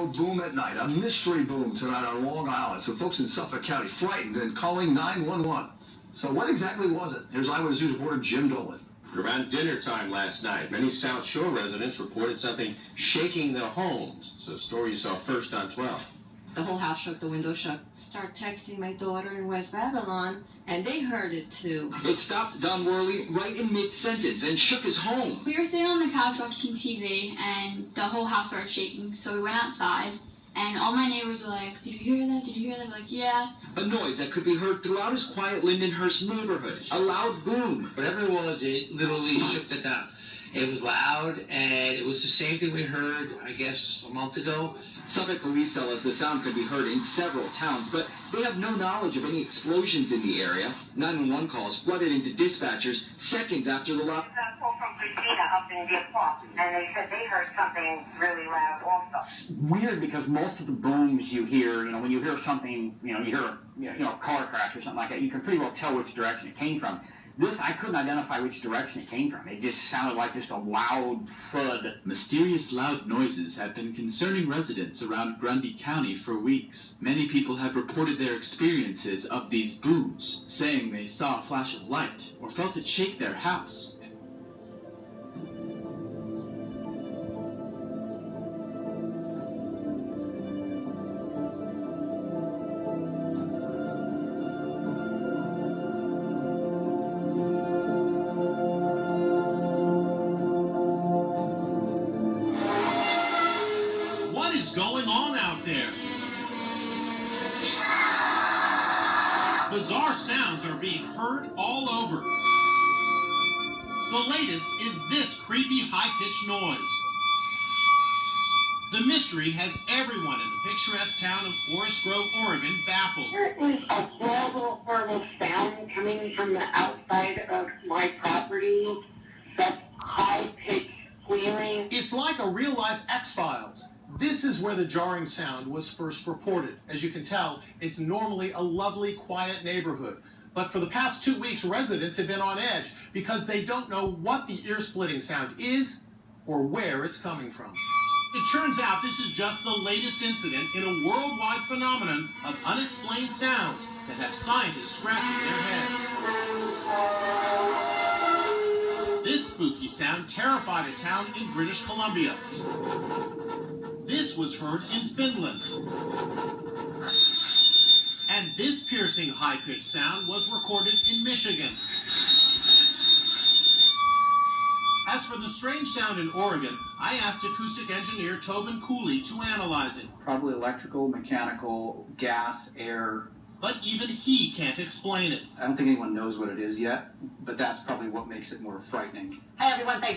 Boom at night, a mystery boom tonight on Long Island. So folks in Suffolk County frightened and calling 911. So what exactly was it? Here's Eyewitness News reporter Jim Dolan. Around dinner time last night, many South Shore residents reported something shaking their homes. It's a story you saw first on 12. The whole house shook, the window shook. Start texting my daughter in West Babylon, and they heard it too. It stopped Don Worley right in mid-sentence and shook his home. We were sitting on the couch watching TV, and the whole house started shaking, so we went outside, and all my neighbors were like, "Did you hear that? Did you hear that?" We're like, "Yeah." A noise that could be heard throughout his quiet Lindenhurst neighborhood. A loud boom. Whatever it was, it literally shook the town. It was loud, and it was the same thing we heard, I guess, a month ago. Suffolk police tell us the sound could be heard in several towns, but they have no knowledge of any explosions in the area. 911 calls flooded into dispatchers seconds after the loud. I got a call from Christina up in Deer Park, and they said they heard something really loud also. Weird, because most of the booms you hear, when you hear something, you hear a car crash or something like that, you can pretty well tell which direction it came from. This, I couldn't identify which direction it came from. It just sounded like just a loud thud. Mysterious loud noises have been concerning residents around Grundy County for weeks. Many people have reported their experiences of these booms, saying they saw a flash of light or felt it shake their house. What is going on out there? Bizarre sounds are being heard all over. The latest is this creepy high-pitched noise. The mystery has everyone in the picturesque town of Forest Grove, Oregon, baffled. There is a horrible sound coming from the outside of my property. That high-pitched squealing. It's like a real-life X-Files. This is where the jarring sound was first reported. As you can tell, it's normally a lovely, quiet neighborhood. But for the past 2 weeks, residents have been on edge because they don't know what the ear-splitting sound is or where it's coming from. It turns out this is just the latest incident in a worldwide phenomenon of unexplained sounds that have scientists scratching their heads. This spooky sound terrified a town in British Columbia. This was heard in Finland. And this piercing high-pitched sound was recorded in Michigan. As for the strange sound in Oregon, I asked acoustic engineer Tobin Cooley to analyze it. Probably electrical, mechanical, gas, air. But even he can't explain it. I don't think anyone knows what it is yet, but that's probably what makes it more frightening. Hi everyone, thanks